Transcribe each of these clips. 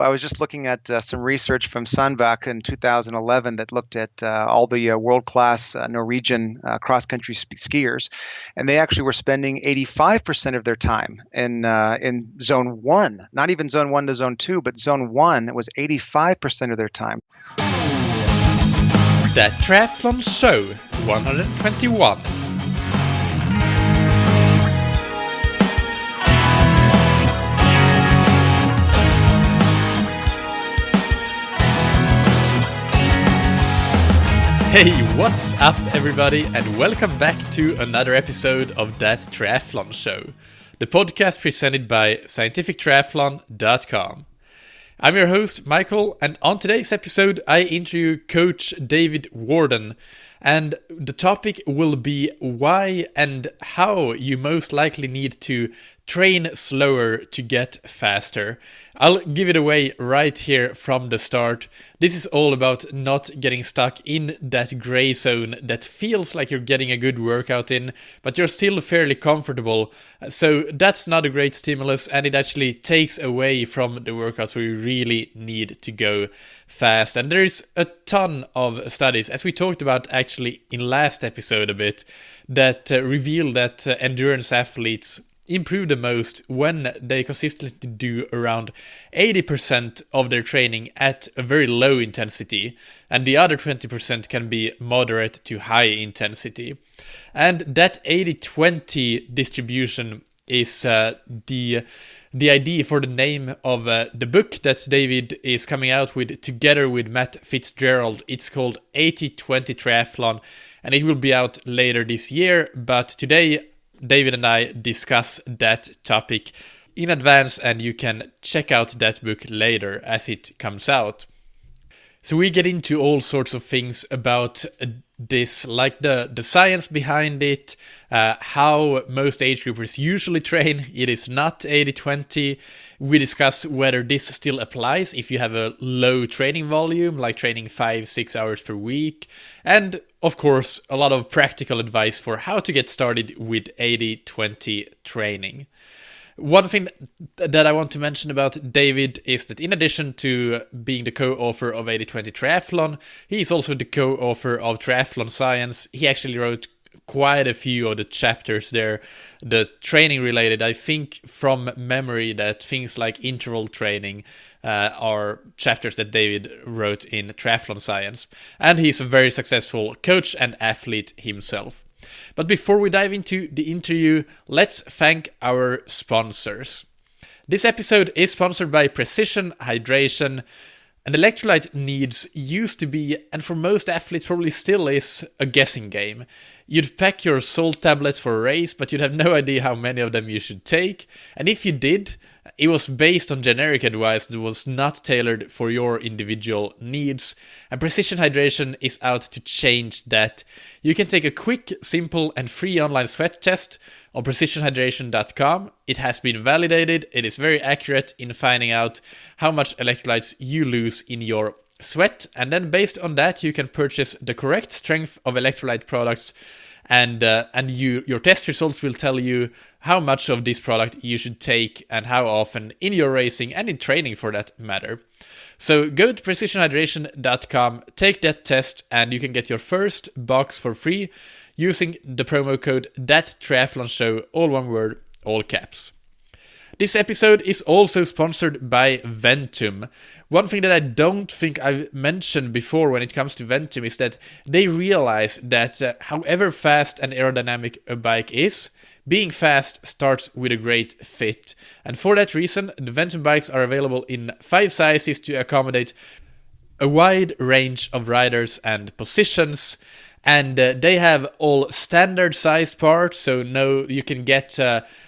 I was just looking at some research from Sandbach in 2011 that looked at all the world-class Norwegian cross-country skiers, and they actually were spending 85% of their time in Zone 1, not even Zone 1 to Zone 2, but Zone 1 was 85% of their time. The Triathlon Show 121. Hey, what's up everybody, and welcome back to another episode of That Triathlon Show, the podcast presented by scientifictriathlon.com. I'm your host, Michael, and on today's episode I interview Coach David Warden, and the topic will be why and how you most likely need to train slower to get faster. I'll give it away right here from the start. This is all about not getting stuck in that gray zone that feels like you're getting a good workout in, but you're still fairly comfortable. So that's not a great stimulus, and it actually takes away from the workouts where you really need to go fast. And there's a ton of studies, as we talked about actually in last episode a bit, that reveal that endurance athletes improve the most when they consistently do around 80% of their training at a very low intensity, and the other 20% can be moderate to high intensity. And that 80-20 distribution is the idea for the name of the book that David is coming out with together with Matt Fitzgerald. It's called 80-20 Triathlon, and it will be out later this year, but today David and I discuss that topic in advance, and you can check out that book later as it comes out. So we get into all sorts of things about this, like the science behind it, how most age groupers usually train. It is not 80-20. We discuss whether this still applies if you have a low training volume, like training 5-6 hours per week. And of course, a lot of practical advice for how to get started with 80-20 training. One thing that I want to mention about David is that in addition to being the co-author of 80-20 Triathlon, he is also the co-author of Triathlon Science. He actually wrote quite a few of the chapters there, the training related. I think from memory that things like interval training are chapters that David wrote in Triathlon Science. And he's a very successful coach and athlete himself. But before we dive into the interview, let's thank our sponsors. This episode is sponsored by Precision Hydration. And electrolyte needs used to be, and for most athletes probably still is, a guessing game. You'd pack your salt tablets for a race, but you'd have no idea how many of them you should take. And if you did, it was based on generic advice that was not tailored for your individual needs. And Precision Hydration is out to change that. You can take a quick, simple, and free online sweat test on precisionhydration.com. It has been validated. It is very accurate in finding out how much electrolytes you lose in your sweat. And then based on that, you can purchase the correct strength of electrolyte products, and your test results will tell you how much of this product you should take and how often in your racing and in training for that matter. So go to precisionhydration.com, take that test, and you can get your first box for free using the promo code THATTRIATHLONSHOW, all one word, all caps. This episode is also sponsored by Ventum. One thing that I don't think I've mentioned before when it comes to Ventum is that they realize that however fast and aerodynamic a bike is, being fast starts with a great fit. And for that reason, the Ventum bikes are available in 5 sizes to accommodate a wide range of riders and positions. And they have all standard sized parts, so you can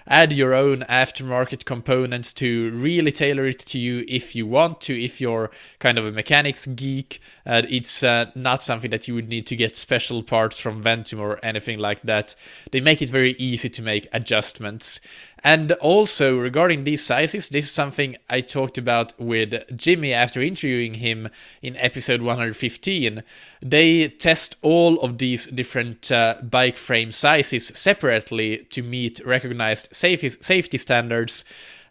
add your own aftermarket components to really tailor it to you if you want to. If you're kind of a mechanics geek, it's not something that you would need to get special parts from Ventum or anything like that. They make it very easy to make adjustments. And also, regarding these sizes, this is something I talked about with Jimmy after interviewing him in episode 115. They test all of these different bike frame sizes separately to meet recognized safety standards.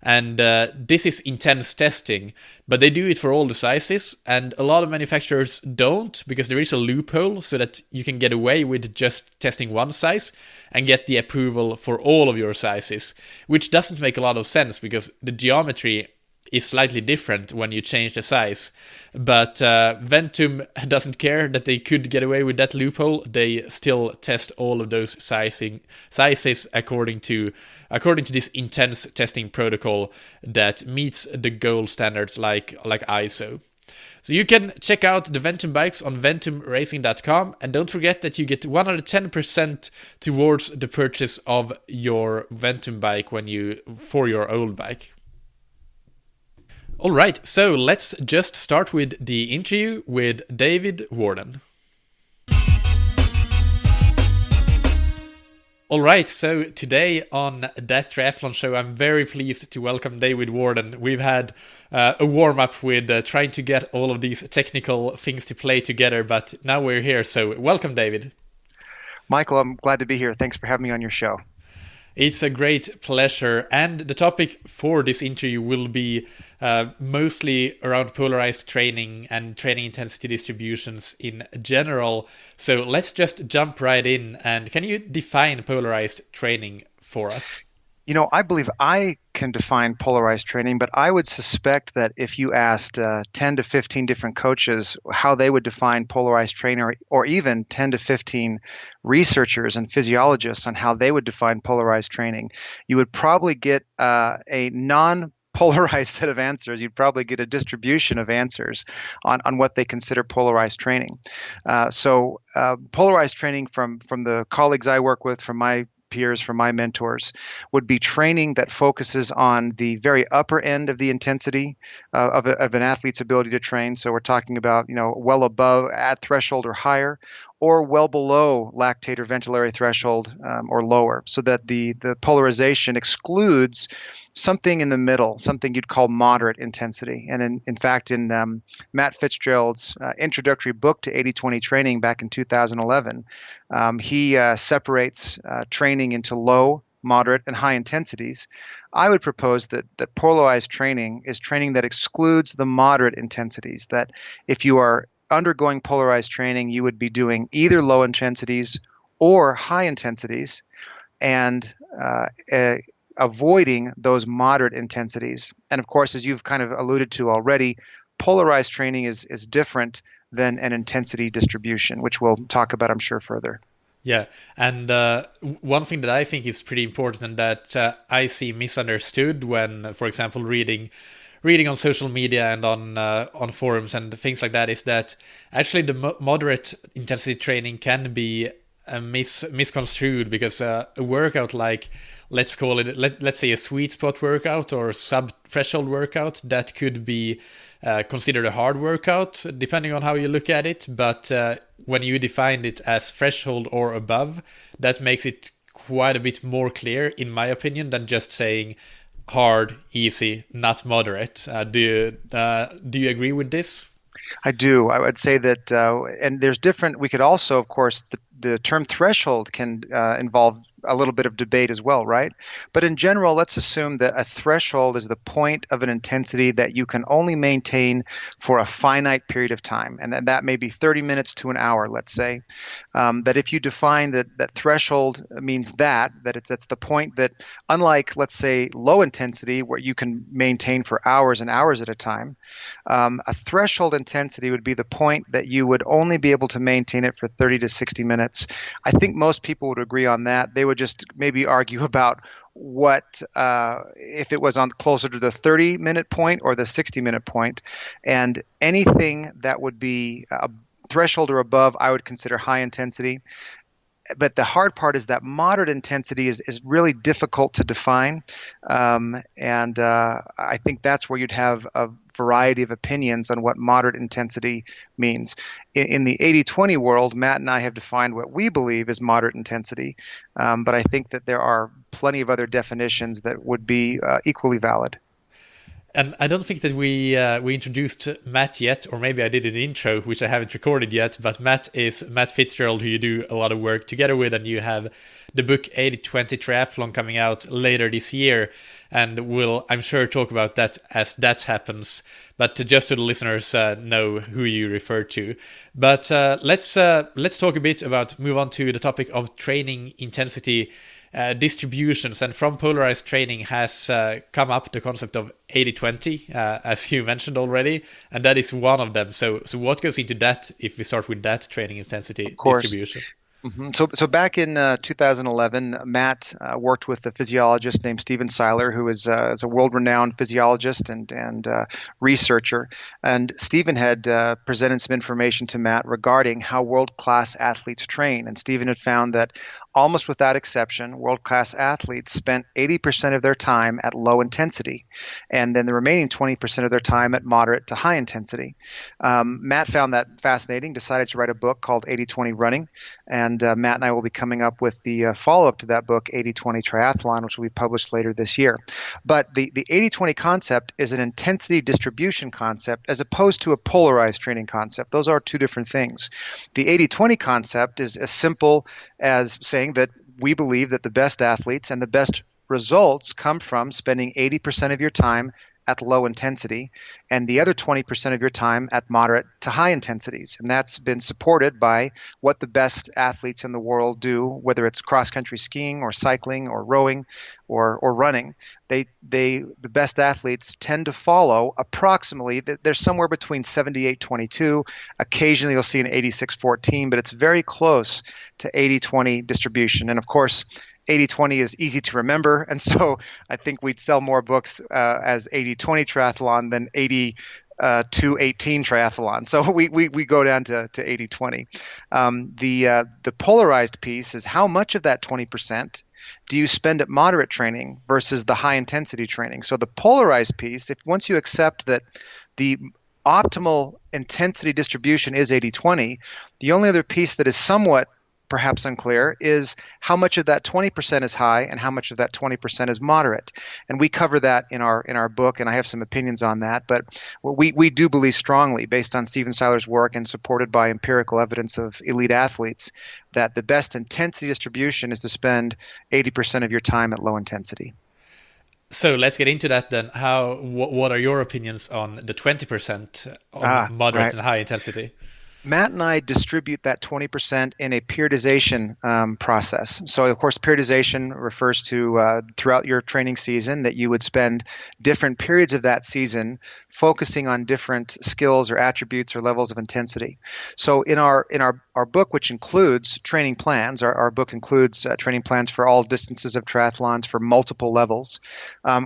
And this is intense testing, but they do it for all the sizes, and a lot of manufacturers don't, because there is a loophole so that you can get away with just testing one size and get the approval for all of your sizes, which doesn't make a lot of sense because the geometry is slightly different when you change the size. But Ventum doesn't care that they could get away with that loophole. They still test all of those sizes according to this intense testing protocol that meets the gold standards like ISO. So you can check out the Ventum bikes on ventumracing.com, and don't forget that you get 110% towards the purchase of your Ventum bike for your old bike. All right, so let's just start with the interview with David Warden. All right, so today on That Triathlon Show, I'm very pleased to welcome David Warden. We've had a warm-up with trying to get all of these technical things to play together, but now we're here, so welcome, David. Michael, I'm glad to be here. Thanks for having me on your show. It's a great pleasure, and the topic for this interview will be mostly around polarized training and training intensity distributions in general. So let's just jump right in, and can you define polarized training for us? You know, I believe I can define polarized training, but I would suspect that if you asked 10 to 15 different coaches how they would define polarized training, or even 10 to 15 researchers and physiologists on how they would define polarized training, you would probably get a non-polarized set of answers. You'd probably get a distribution of answers on what they consider polarized training. So polarized training from the colleagues I work with, from my peers, from my mentors, would be training that focuses on the very upper end of the intensity of an athlete's ability to train. So we're talking about, well above at threshold or higher, or well below lactate or ventilatory threshold or lower, so that the polarization excludes something in the middle, something you'd call moderate intensity. And in fact, in Matt Fitzgerald's introductory book to 80-20 training back in 2011, he separates training into low, moderate, and high intensities. I would propose that polarized training is training that excludes the moderate intensities, that if you are undergoing polarized training, you would be doing either low intensities or high intensities, and avoiding those moderate intensities. And of course, as you've kind of alluded to already, polarized training is different than an intensity distribution, which we'll talk about, I'm sure, further. Yeah, and one thing that I think is pretty important and that I see misunderstood when, for example, reading on social media and on forums and things like that, is that actually the moderate intensity training can be misconstrued, because a workout like, let's call it, let's say a sweet spot workout or sub-threshold workout, that could be considered a hard workout, depending on how you look at it. But when you define it as threshold or above, that makes it quite a bit more clear, in my opinion, than just saying hard, easy, not moderate. Do you agree with this? I do. I would say that, and there's different. We could also, of course, the term threshold can involve a little bit of debate as well, right? But in general, let's assume that a threshold is the point of an intensity that you can only maintain for a finite period of time, and that may be 30 minutes to an hour, let's say. That if you define that threshold means that's the point that, unlike, let's say, low intensity, where you can maintain for hours and hours at a time, a threshold intensity would be the point that you would only be able to maintain it for 30 to 60 minutes. I think most people would agree on that. They would just maybe argue about what if it was on closer to the 30-minute point or the 60-minute point. And anything that would be a threshold or above, I would consider high intensity. But the hard part is that moderate intensity is really difficult to define. And I think that's where you'd have a variety of opinions on what moderate intensity means. In the 80-20 world, Matt and I have defined what we believe is moderate intensity. But I think that there are plenty of other definitions that would be equally valid. And I don't think that we introduced Matt yet, or maybe I did an intro, which I haven't recorded yet. But Matt is Matt Fitzgerald, who you do a lot of work together with, and you have the book 80/20 Triathlon coming out later this year, and we'll, I'm sure, talk about that as that happens. But just to the listeners know who you refer to. But let's talk a bit about, move on to the topic of training intensity distributions. And from polarized training has come up the concept of 80/20, as you mentioned already, and that is one of them. So what goes into that, if we start with that training intensity distribution? Mm-hmm. So back in 2011, Matt worked with a physiologist named Stephen Seiler, who is a world-renowned physiologist and researcher. And Stephen had presented some information to Matt regarding how world-class athletes train. And Stephen had found that almost without exception, world-class athletes spent 80% of their time at low intensity, and then the remaining 20% of their time at moderate to high intensity. Matt found that fascinating, decided to write a book called 80/20 Running, and Matt and I will be coming up with the follow-up to that book, 80/20 Triathlon, which will be published later this year. But the 80/20 concept is an intensity distribution concept as opposed to a polarized training concept. Those are two different things. The 80/20 concept is as simple as saying that we believe that the best athletes and the best results come from spending 80% of your time at low intensity and the other 20% of your time at moderate to high intensities. And that's been supported by what the best athletes in the world do, whether it's cross-country skiing or cycling or rowing or running. The best athletes tend to follow approximately, they're somewhere between 78/22. Occasionally you'll see an 86/14, but it's very close to 80/20 distribution. And of course, 80/20 is easy to remember, and so I think we'd sell more books as 80/20 Triathlon than 80/18 Triathlon. So we go down to 80/20. The polarized piece is how much of that 20% do you spend at moderate training versus the high intensity training? So the polarized piece, if once you accept that the optimal intensity distribution is 80/20, the only other piece that is somewhat perhaps unclear is how much of that 20% is high and how much of that 20% is moderate. And we cover that in our book, and I have some opinions on that. But we do believe strongly, based on Stephen Seiler's work and supported by empirical evidence of elite athletes, that the best intensity distribution is to spend 80% of your time at low intensity. So let's get into that then. What are your opinions on the 20% on moderate and high intensity? Matt and I distribute that 20% in a periodization process. So, of course, periodization refers to throughout your training season that you would spend different periods of that season focusing on different skills or attributes or levels of intensity. So in our book, which includes training plans, our book includes training plans for all distances of triathlons for multiple levels.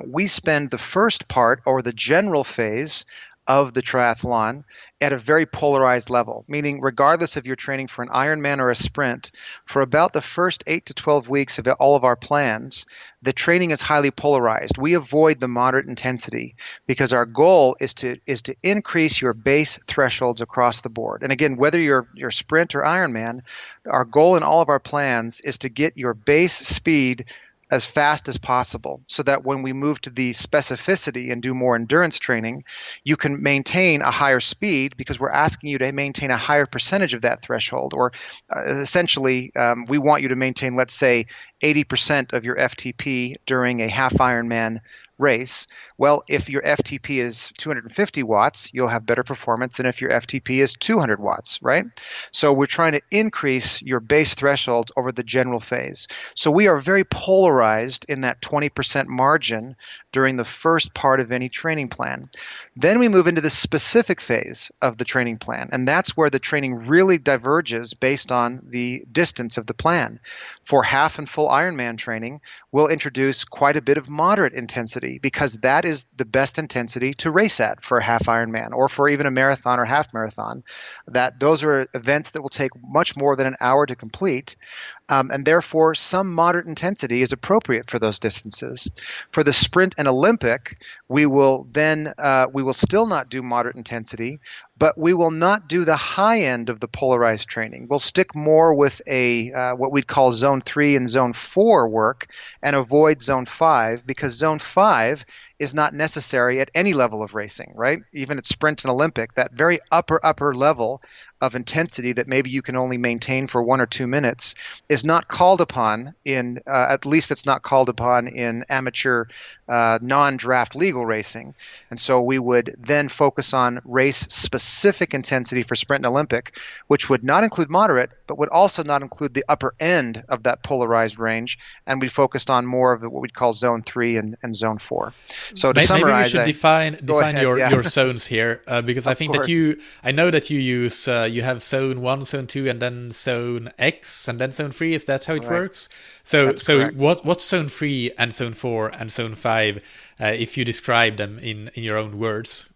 We spend the first part, or the general phase, of the triathlon at a very polarized level, meaning regardless if you're training for an Ironman or a sprint, for about the first 8 to 12 weeks of all of our plans, the training is highly polarized. We avoid the moderate intensity because our goal is to increase your base thresholds across the board. And again, whether you're sprint or Ironman, our goal in all of our plans is to get your base speed as fast as possible so that when we move to the specificity and do more endurance training, you can maintain a higher speed because we're asking you to maintain a higher percentage of that threshold. Or essentially, we want you to maintain, let's say, 80% of your FTP during a half Ironman race. Well, if your FTP is 250 watts, you'll have better performance than if your FTP is 200 watts, right? So we're trying to increase your base threshold over the general phase. So we are very polarized in that 20% margin during the first part of any training plan. Then we move into the specific phase of the training plan, and that's where the training really diverges based on the distance of the plan. For half and full Ironman training, we'll introduce quite a bit of moderate intensity because that is the best intensity to race at for a half Ironman or for even a marathon or half marathon. Those are events that will take much more than an hour to complete. And therefore, some moderate intensity is appropriate for those distances. For the sprint and Olympic, we will still not do moderate intensity, but we will not do the high end of the polarized training. We'll stick more with what we'd call zone 3 and zone 4 work and avoid zone 5 because zone 5 is not necessary at any level of racing, right? Even at sprint and Olympic, that very upper level of intensity that maybe you can only maintain for 1 or 2 minutes is not called upon in, at least it's not called upon in amateur non-draft legal racing. And so we would then focus on race-specific intensity for sprint and Olympic, which would not include moderate, but would also not include the upper end of that polarized range. And we focused on more of what we'd call zone 3 and zone 4. So to summarize, maybe we should define your zones here, because I think course. that I know that you use, you have zone 1, zone 2, and then zone X, and then zone 3. Is that how it works? So what's zone 3 and zone 4 and zone 5, if you describe them in your own words?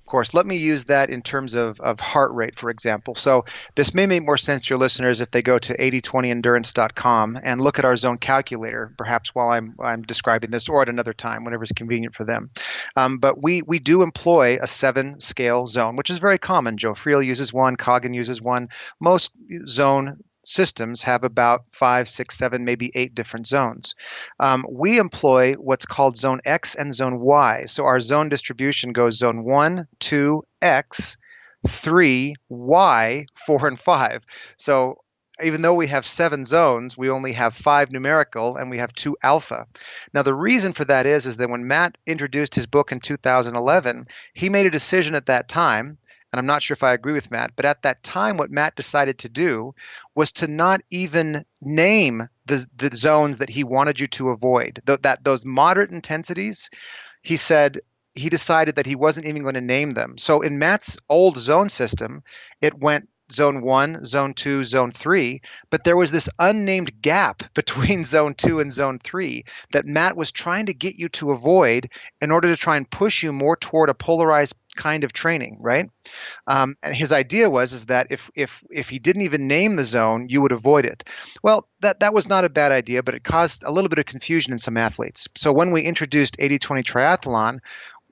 Of course, let me use that in terms of heart rate, for example. So this may make more sense to your listeners if they go to 8020endurance.com and look at our zone calculator, perhaps while I'm describing this, or at another time, whenever it's convenient for them. But we do employ a 7-scale zone, which is very common. Joe Friel uses one, Coggin uses one. Most zone systems have about 5, 6, 7, maybe 8 different zones. We employ what's called zone X and zone Y. So our zone distribution goes zone 1, 2, X, 3, Y, 4, and 5. So even though we have 7 zones, we only have 5 numerical and we have 2 alpha. Now, the reason for that is that when Matt introduced his book in 2011, he made a decision at that time, and I'm not sure if I agree with Matt, but at that time, what Matt decided to do was to not even name the zones that he wanted you to avoid. Those moderate intensities, he said he decided that he wasn't even going to name them. So in Matt's old zone system, it went zone 1, zone 2, zone 3, but there was this unnamed gap between zone 2 and zone 3 that Matt was trying to get you to avoid in order to try and push you more toward a polarized kind of training, right? And his idea is that if he didn't even name the zone, you would avoid it. Well, that was not a bad idea, but it caused a little bit of confusion in some athletes. So when we introduced 80/20 triathlon,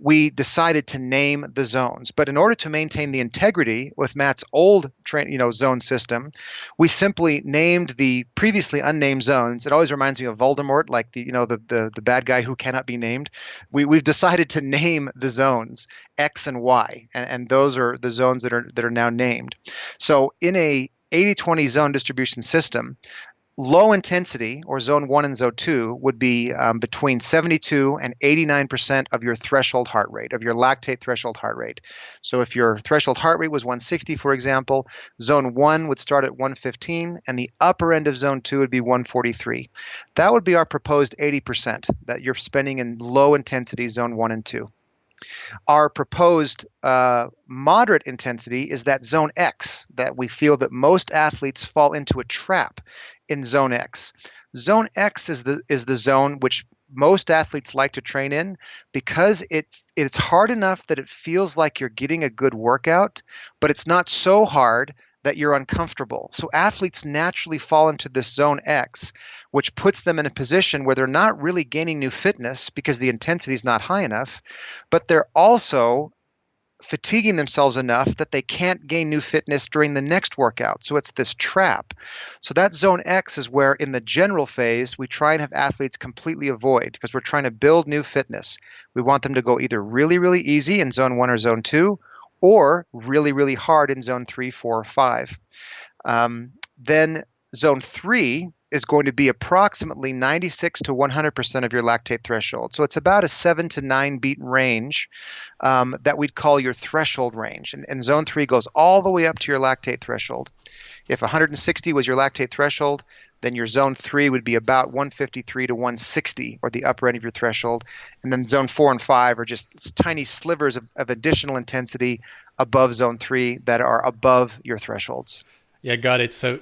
we decided to name the zones. But in order to maintain the integrity with Matt's old zone system, we simply named the previously unnamed zones. It always reminds me of Voldemort, like the bad guy who cannot be named. We've decided to name the zones X and Y, and those are the zones that are now named. So in a 80/20 zone distribution system, low intensity, or zone 1 and zone 2, would be between 72 and 89% of your threshold heart rate, of your lactate threshold heart rate. So if your threshold heart rate was 160, for example, zone 1 would start at 115, and the upper end of zone 2 would be 143. That would be our proposed 80% that you're spending in low intensity zone 1 and 2. Our proposed moderate intensity is that zone X, that we feel that most athletes fall into a trap in zone X. Zone X is the zone which most athletes like to train in because it's hard enough that it feels like you're getting a good workout, but it's not so hard that you're uncomfortable. So athletes naturally fall into this zone X, which puts them in a position where they're not really gaining new fitness because the intensity is not high enough, but they're also fatiguing themselves enough that they can't gain new fitness during the next workout. So it's this trap. So that zone X is where in the general phase, we try and have athletes completely avoid because we're trying to build new fitness. We want them to go either really, really easy in zone 1 or zone 2, or really, really hard in zone 3, 4, or 5. Then zone 3 is going to be approximately 96 to 100% of your lactate threshold. So it's about a 7 to 9 beat range that we'd call your threshold range. And zone 3 goes all the way up to your lactate threshold. If 160 was your lactate threshold, then your zone 3 would be about 153 to 160, or the upper end of your threshold. And then zone 4 and 5 are just tiny slivers of additional intensity above zone 3 that are above your thresholds. Yeah, got it. So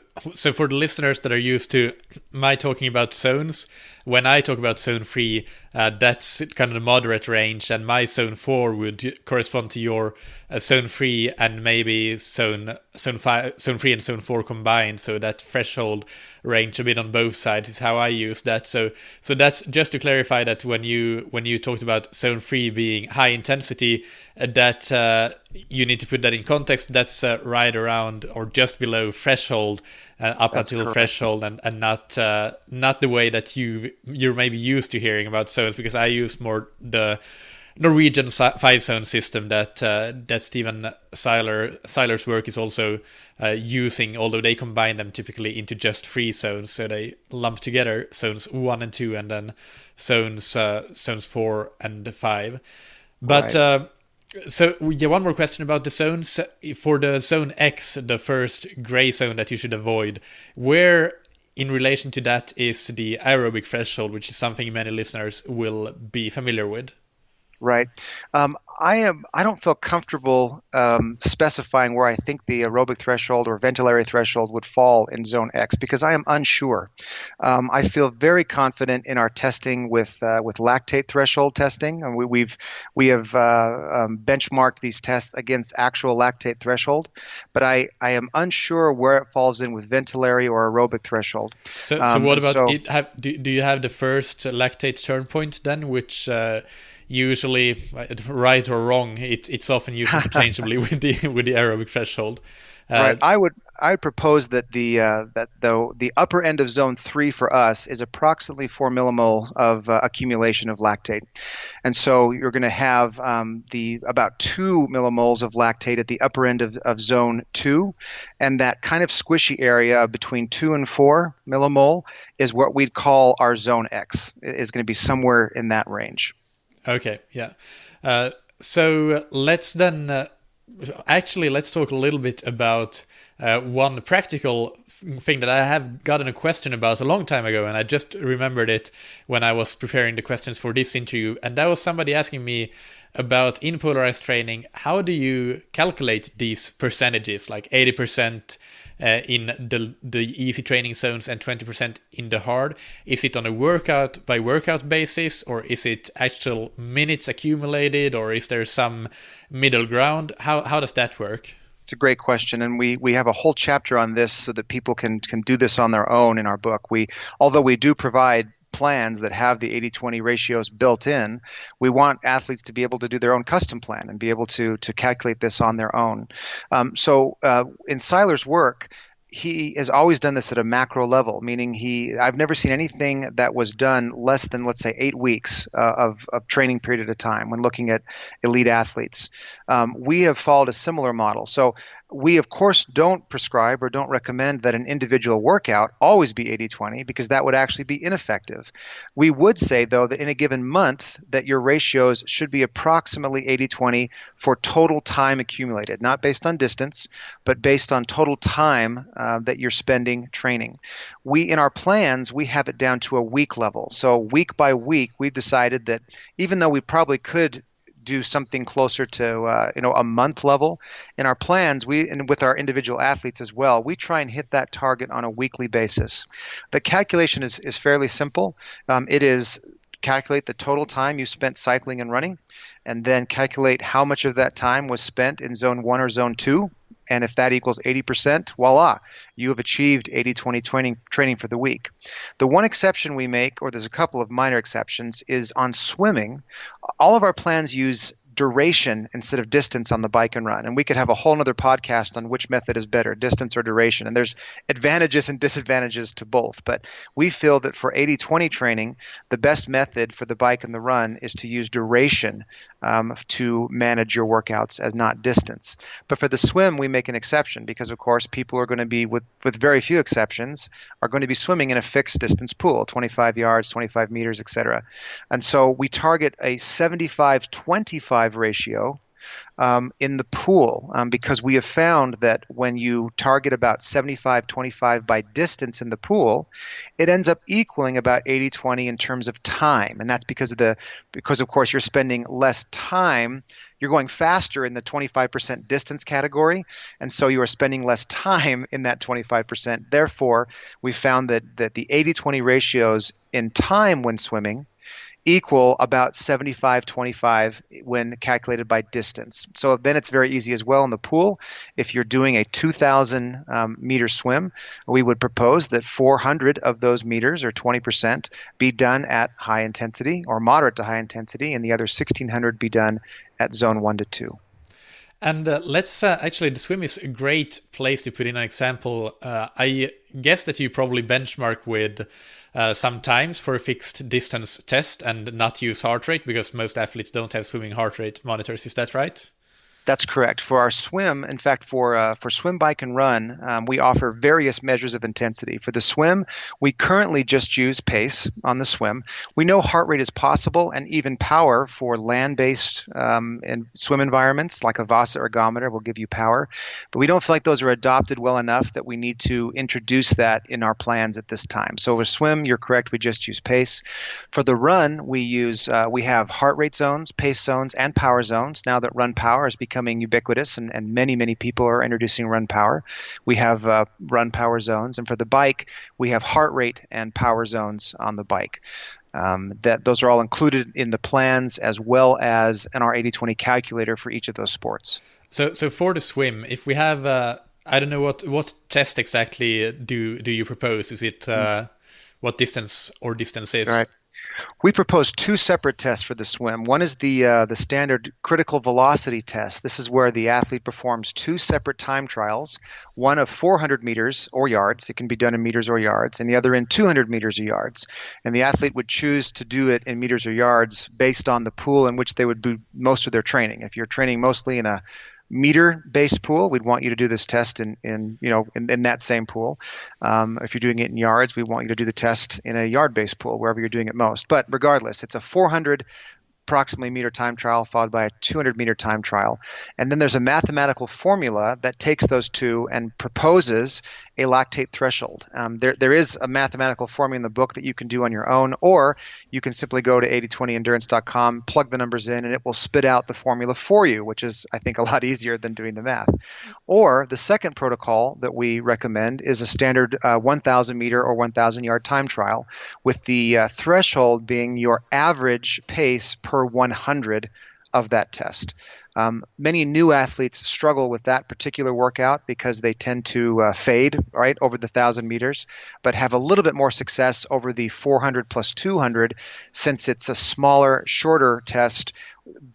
for the listeners that are used to my talking about zones, when I talk about zone 3, that's kind of the moderate range, and my zone 4 would correspond to your zone 3 and maybe zone 3 and zone 4 combined. So that threshold range a bit on both sides is how I use that. So that's just to clarify that when you talked about zone 3 being high intensity, that you need to put that in context. That's right around or just below threshold, up That's until correct. threshold, and not the way that you're maybe used to hearing about zones, because I use more the Norwegian five-zone system that Stephen Seiler's work is also using, although they combine them typically into just 3 zones. So they lump together zones 1 and 2, and then zones 4 and 5. But Right. so yeah, one more question about the zones. For the zone X, the first gray zone that you should avoid, where in relation to that is the aerobic threshold, which is something many listeners will be familiar with? Right. I don't feel comfortable specifying where I think the aerobic threshold or ventilatory threshold would fall in zone X because I am unsure. I feel very confident in our testing with lactate threshold testing, and we have benchmarked these tests against actual lactate threshold, but I am unsure where it falls in with ventilatory or aerobic threshold. So what about So. it? Do you have the first lactate turn point then, which usually, right or wrong, it's often used interchangeably with the aerobic threshold. Right. I would propose that the upper end of zone 3 for us is approximately 4 millimole of accumulation of lactate, and so you're going to have the about 2 millimoles of lactate at the upper end of zone 2, and that kind of squishy area between 2 and 4 millimole is what we'd call our zone X. Is going to be somewhere in that range. Okay, yeah. So let's then actually let's talk a little bit about one practical thing that I have gotten a question about a long time ago, and I just remembered it when I was preparing the questions for this interview. And that was somebody asking me about in polarized training, how do you calculate these percentages, like 80% in the easy training zones and 20% in the hard? Is it on a workout by workout basis, or is it actual minutes accumulated, or is there some middle ground? How does that work? It's a great question, and we have a whole chapter on this so that people can do this on their own in our book. Although we do provide plans that have the 80-20 ratios built in, we want athletes to be able to do their own custom plan and be able to calculate this on their own. So in Seiler's work, he has always done this at a macro level, meaning I've never seen anything that was done less than, let's say, 8 weeks of training period at a time when looking at elite athletes. We have followed a similar model. So we, of course, don't prescribe or don't recommend that an individual workout always be 80-20 because that would actually be ineffective. We would say, though, that in a given month that your ratios should be approximately 80-20 for total time accumulated, not based on distance, but based on total time that you're spending training. In our plans, we have it down to a week level. So week by week, we've decided that even though we probably could do something closer to a month level in our plans, and with our individual athletes as well, we try and hit that target on a weekly basis. The calculation is fairly simple. It is calculate the total time you spent cycling and running, and then calculate how much of that time was spent in zone 1 or zone 2. And if that equals 80%, voila, you have achieved 80-20 training for the week. The one exception we make, or there's a couple of minor exceptions, is on swimming. All of our plans use duration instead of distance on the bike and run. And we could have a whole other podcast on which method is better, distance or duration. And there's advantages and disadvantages to both. But we feel that for 80-20 training, the best method for the bike and the run is to use duration to manage your workouts as not distance. But for the swim, we make an exception because, of course, people are going to be, with very few exceptions, are going to be swimming in a fixed distance pool, 25 yards, 25 meters, etc. And so we target a 75-25 ratio in the pool because we have found that when you target about 75-25 by distance in the pool, it ends up equaling about 80-20 in terms of time. And that's because of course you're spending less time. You're going faster in the 25% distance category, and so you are spending less time in that 25%. Therefore, we found that the 80-20 ratios in time when swimming equal about 75-25 when calculated by distance. So then it's very easy as well in the pool. If you're doing a 2,000 meter swim, we would propose that 400 of those meters, or 20%, be done at high intensity or moderate to high intensity, and the other 1,600 be done at zone 1 to 2. And let's actually, the swim is a great place to put in an example. I guess that you probably benchmark with some times for a fixed distance test and not use heart rate, because most athletes don't have swimming heart rate monitors. Is that right? That's correct. For our swim, in fact, for swim, bike, and run, we offer various measures of intensity. For the swim, we currently just use pace on the swim. We know heart rate is possible and even power for land-based and swim environments, like a VASA ergometer will give you power. But we don't feel like those are adopted well enough that we need to introduce that in our plans at this time. So with swim, you're correct. We just use pace. For the run, we have heart rate zones, pace zones, and power zones. Now that run power is becoming ubiquitous, and many people are introducing run power. We have run power zones, and for the bike, we have heart rate and power zones on the bike. Those are all included in the plans, as well as in our 80/20 calculator for each of those sports. So for the swim, if we have, I don't know what test exactly do you propose? Is it what distance or distances? All right. We propose two separate tests for the swim. One is the standard critical velocity test. This is where the athlete performs two separate time trials, one of 400 meters or yards. It can be done in meters or yards, and the other in 200 meters or yards. And the athlete would choose to do it in meters or yards based on the pool in which they would do most of their training. If you're training mostly in a meter-based pool, we'd want you to do this test in that same pool. If you're doing it in yards, we want you to do the test in a yard-based pool, wherever you're doing it most. But regardless, it's a 400 approximately meter time trial followed by a 200 meter time trial. And then there's a mathematical formula that takes those two and proposes a lactate threshold. There is a mathematical formula in the book that you can do on your own, or you can simply go to 8020endurance.com, plug the numbers in, and it will spit out the formula for you, which is, I think, a lot easier than doing the math. Or the second protocol that we recommend is a standard 1,000 meter or 1,000 yard time trial, with the threshold being your average pace per 100 of that test. Many new athletes struggle with that particular workout because they tend to fade right over the 1,000 meters, but have a little bit more success over the 400 plus 200, since it's a smaller, shorter test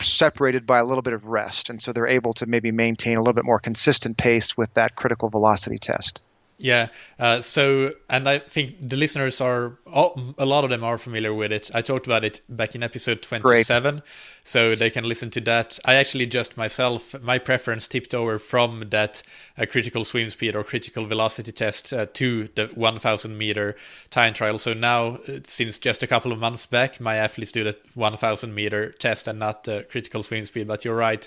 separated by a little bit of rest. And so they're able to maybe maintain a little bit more consistent pace with that critical velocity test. Yeah. And I think the listeners a lot of them are familiar with it. I talked about it back in episode 27, Great. So they can listen to that. I actually just myself, my preference tipped over from that critical swim speed or critical velocity test to the 1,000 meter time trial. So now, since just a couple of months back, my athletes do the 1,000 meter test and not the critical swim speed. But you're right,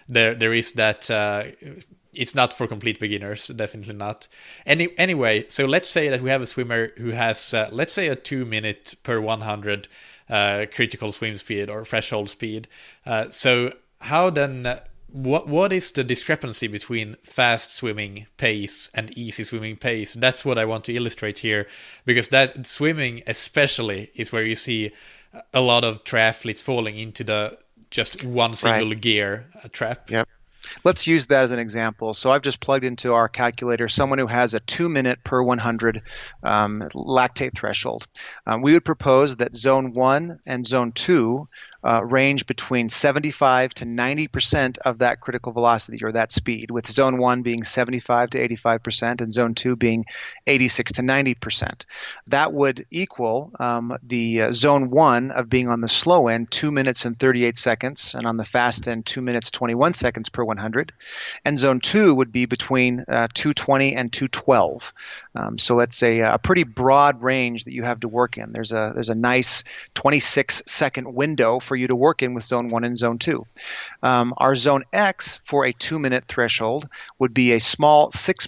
there is that. It's not for complete beginners, definitely not. Anyway, so let's say that we have a swimmer who has, let's say, a 2 minute per 100 critical swim speed or threshold speed. So how then, what is the discrepancy between fast swimming pace and easy swimming pace? That's what I want to illustrate here, because that swimming especially is where you see a lot of triathletes falling into the just one single gear trap. Yep. Let's use that as an example. So I've just plugged into our calculator someone who has a 2 minute per 100 lactate threshold. We would propose that zone 1 and zone 2 range between 75 to 90% of that critical velocity or that speed, with zone 1 being 75 to 85% and zone 2 being 86 to 90%. That would equal the zone 1 of being on the slow end 2 minutes and 38 seconds, and on the fast end 2 minutes 21 seconds per 100. And zone 2 would be between 220 and 212. So it's a pretty broad range that you have to work in. There's a nice 26-second window for you to work in with zone 1 and zone 2. Our zone X for a 2 minute threshold would be a small 6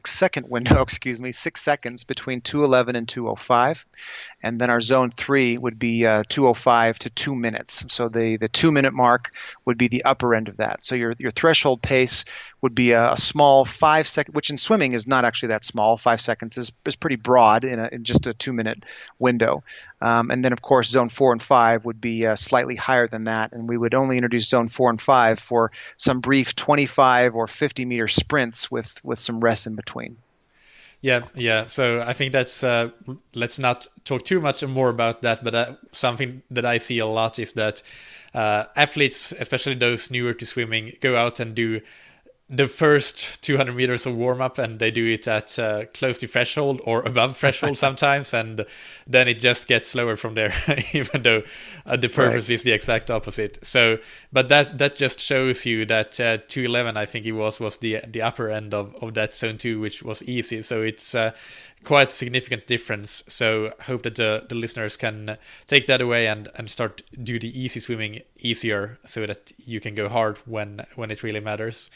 second window, 6 seconds between 211 and 205. And then our zone 3 would be 205 to 2 minutes. So the 2 minute mark would be the upper end of that. So your threshold pace would be a small 5 second, which in swimming is not actually that small. 5 seconds is pretty broad in just a 2 minute window. And then of course zone 4 and 5 would be slightly higher than that. And we would only introduce zone 4 and 5 for some brief 25 or 50 meter sprints with some rest in between. Yeah. So I think that's, let's not talk too much more about that, but something that I see a lot is that athletes, especially those newer to swimming, go out and do the first 200 meters of warm-up, and they do it at close to threshold or above threshold sometimes, and then it just gets slower from there, even though the purpose is the exact opposite. So, but that just shows you that 211, I think it was the upper end of that zone 2, which was easy. So it's quite a significant difference. So I hope that the listeners can take that away and start do the easy swimming easier, so that you can go hard when it really matters.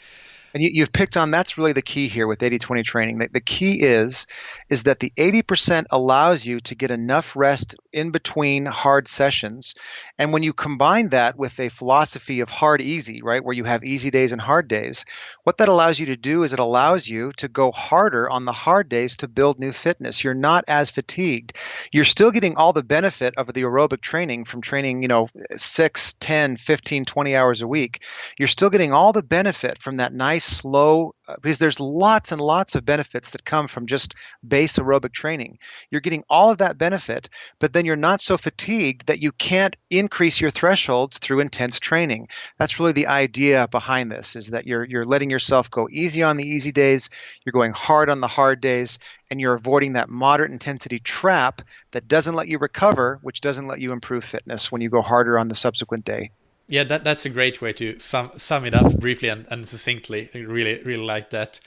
And you've picked on, that's really the key here with 80-20 training. The key is that the 80% allows you to get enough rest in between hard sessions. And when you combine that with a philosophy of hard easy, right, where you have easy days and hard days, what that allows you to do is it allows you to go harder on the hard days to build new fitness. You're not as fatigued. You're still getting all the benefit of the aerobic training from training, 6, 10, 15, 20 hours a week. You're still getting all the benefit from that nice slow, because there's lots and lots of benefits that come from just base aerobic training. You're getting all of that benefit, but then you're not so fatigued that you can't increase your thresholds through intense training. That's really the idea behind this, is that you're letting yourself go easy on the easy days, you're going hard on the hard days, and you're avoiding that moderate intensity trap that doesn't let you recover, which doesn't let you improve fitness when you go harder on the subsequent day. Yeah, that's a great way to sum it up briefly and succinctly. I really, really like that.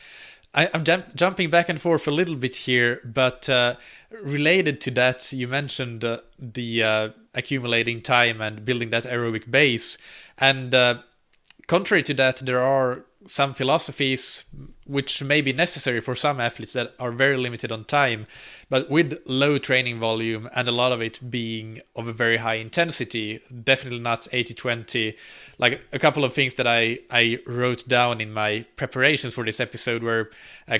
I'm jumping back and forth a little bit here, but related to that, you mentioned the accumulating time and building that aerobic base. And contrary to that, there are some philosophies which may be necessary for some athletes that are very limited on time, but with low training volume and a lot of it being of a very high intensity, definitely not 80-20. Like a couple of things that I wrote down in my preparations for this episode were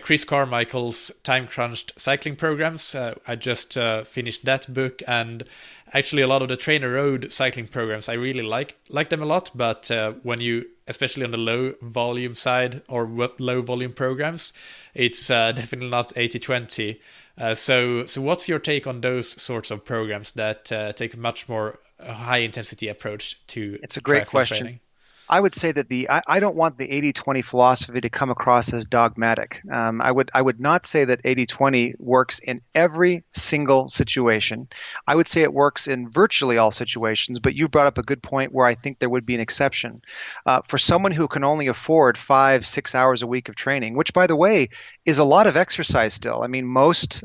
Chris Carmichael's time crunched cycling programs. I just finished that book, and actually a lot of the Trainer Road cycling programs, I really like them a lot, but when you, especially on the low volume side or low volume programs, it's definitely not 80-20. So what's your take on those sorts of programs that take a much more high intensity approach to It's a great question. Training? I would say that I don't want the 80-20 philosophy to come across as dogmatic. I would not say that 80-20 works in every single situation. I would say it works in virtually all situations, but you brought up a good point where I think there would be an exception. For someone who can only afford 5-6 hours a week of training, which by the way is a lot of exercise still. I mean, most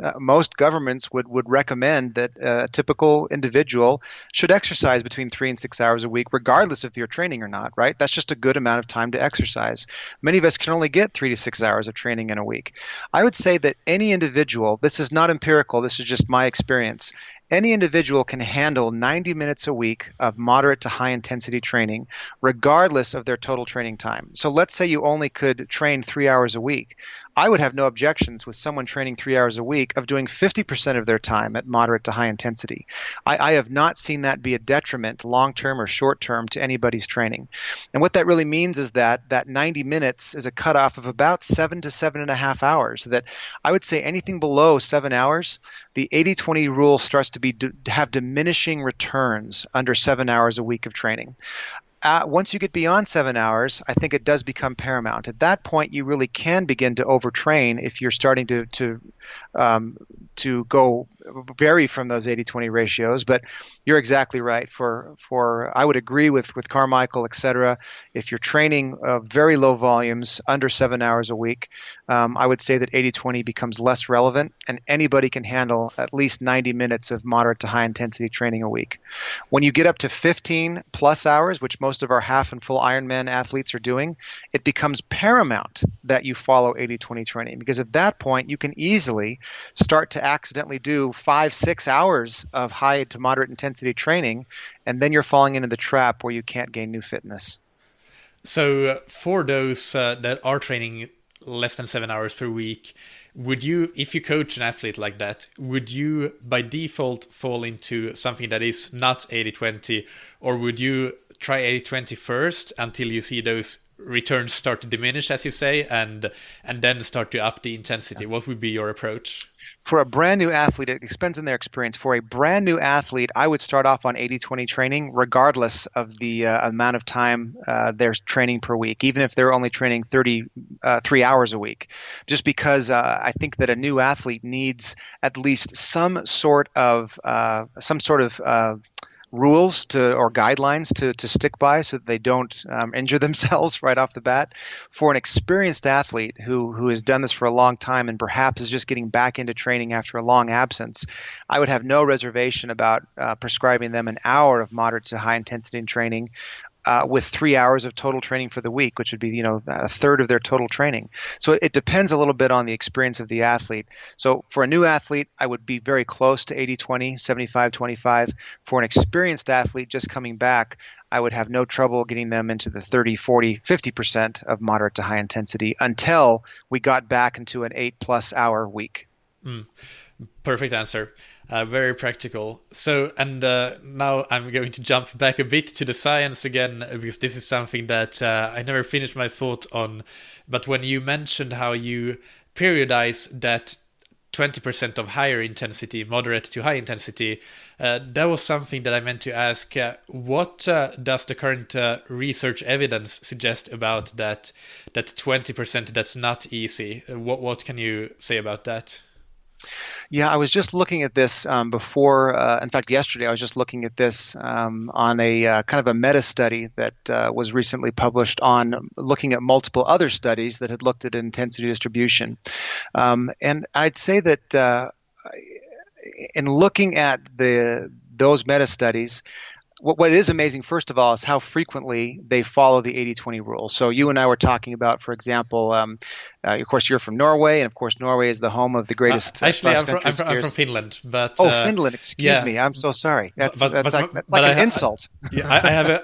governments would recommend that a typical individual should exercise between 3 and 6 hours a week, regardless if you're training or not, right? That's just a good amount of time to exercise. Many of us can only get 3 to 6 hours of training in a week. I would say that any individual, this is not empirical, this is just my experience, any individual can handle 90 minutes a week of moderate to high intensity training, regardless of their total training time. So let's say you only could train 3 hours a week. I would have no objections with someone training 3 hours a week of doing 50% of their time at moderate to high intensity. I have not seen that be a detriment long-term or short-term to anybody's training. And what that really means is that 90 minutes is a cutoff of about 7 to 7.5 hours. That I would say anything below 7 hours, the 80-20 rule starts to have diminishing returns under 7 hours a week of training. Once you get beyond 7 hours, I think it does become paramount. At that point, you really can begin to overtrain if you're starting to go vary from those 80-20 ratios. But you're exactly right. For I would agree with Carmichael, et cetera. If you're training very low volumes, under 7 hours a week, I would say that 80-20 becomes less relevant, and anybody can handle at least 90 minutes of moderate to high intensity training a week. When you get up to 15 plus hours, which most of our half and full Ironman athletes are doing, it becomes paramount that you follow 80-20 training, because at that point you can easily start to accidentally do 5-6 hours of high to moderate intensity training, and then you're falling into the trap where you can't gain new fitness. So for those that are training less than 7 hours per week, would you, if you coach an athlete like that, would you by default fall into something that is not 80-20, or would you try 80-20 first until you see those returns start to diminish, as you say, and then start to up the intensity? What would be your approach? For a brand new athlete, it depends on their experience. For a brand new athlete, I would start off on 80-20 training, regardless of the amount of time they're training per week, even if they're only training 3 hours a week, just because I think that a new athlete needs at least some sort of rules or guidelines to stick by so that they don't injure themselves right off the bat. For an experienced athlete who has done this for a long time and perhaps is just getting back into training after a long absence, I would have no reservation about prescribing them an hour of moderate to high intensity training with 3 hours of total training for the week, which would be, a third of their total training. So it depends a little bit on the experience of the athlete. So for a new athlete, I would be very close to 80-20, 75-25. For an experienced athlete just coming back, I would have no trouble getting them into the 30, 40, 50% of moderate to high intensity until we got back into an 8+ hour week. Perfect answer. Very practical. So, and now I'm going to jump back a bit to the science again, because this is something that I never finished my thought on. But when you mentioned how you periodize that 20% of higher intensity, moderate to high intensity, that was something that I meant to ask. What does the current research evidence suggest about that 20% that's not easy? What can you say about that? Yeah, I was just looking at this before. In fact, yesterday I was just looking at this on a kind of a meta study that was recently published on looking at multiple other studies that had looked at intensity distribution. And I'd say that in looking at those meta studies, what is amazing, first of all, is how frequently they follow the 80-20 rule. So you and I were talking about, for example, of course, you're from Norway, and of course, Norway is the home of the greatest. Actually, I'm from Finland, but Finland. Excuse me, I'm so sorry. That's like an insult. Yeah,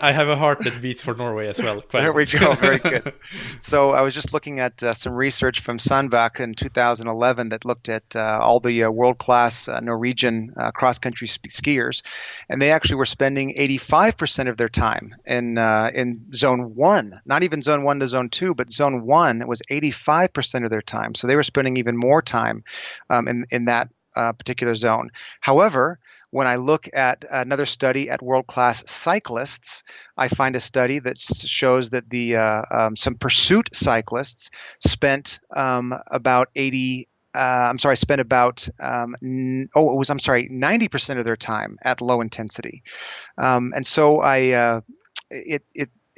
I have a heart that beats for Norway as well. There we go. Very good. So I was just looking at some research from Sandbach in 2011 that looked at all the world-class Norwegian cross-country skiers, and they actually were spending 85% of their time in zone 1, not even zone 1 to zone 2, but zone 1 was 85% of their time. So they were spending even more time in that particular zone. However, when I look at another study at world-class cyclists, I find a study that shows that some pursuit cyclists spent about 90% of their time at low intensity. And so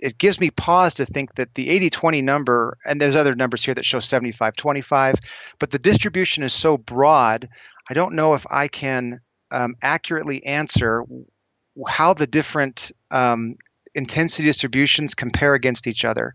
it gives me pause to think that the 80-20 number, and there's other numbers here that show 75-25, but the distribution is so broad, I don't know if I can accurately answer how the different intensity distributions compare against each other.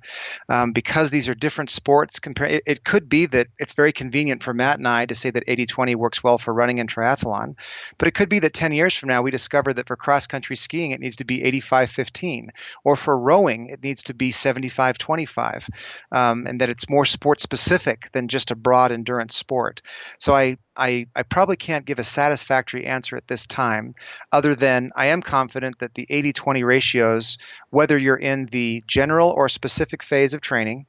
Because these are different sports, it could be that it's very convenient for Matt and I to say that 80-20 works well for running and triathlon, but it could be that 10 years from now we discover that for cross-country skiing it needs to be 85-15, or for rowing it needs to be 75-25, and that it's more sport-specific than just a broad endurance sport. So I probably can't give a satisfactory answer at this time, other than I am confident that the 80-20 ratios, whether you're in the general or specific phase of training,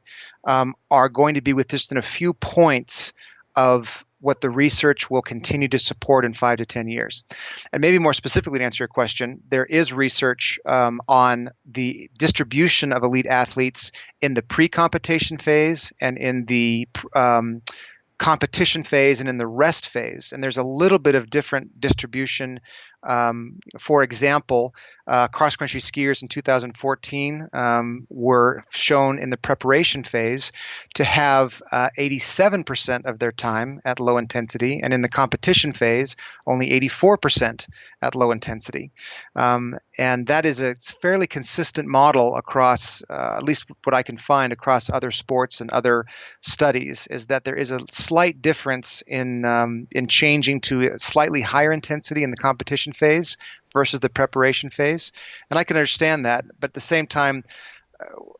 are going to be within a few points of what the research will continue to support in 5 to 10 years. And maybe more specifically to answer your question, there is research on the distribution of elite athletes in the pre-competition phase and in the competition phase and in the rest phase. And there's a little bit of different distribution. For example, cross-country skiers in 2014 were shown in the preparation phase to have 87% of their time at low intensity, and in the competition phase, only 84% at low intensity. And that is a fairly consistent model across, at least what I can find across other sports and other studies, is that there is a slight difference in changing to a slightly higher intensity in the competition phase versus the preparation phase. And I can understand that, but at the same time,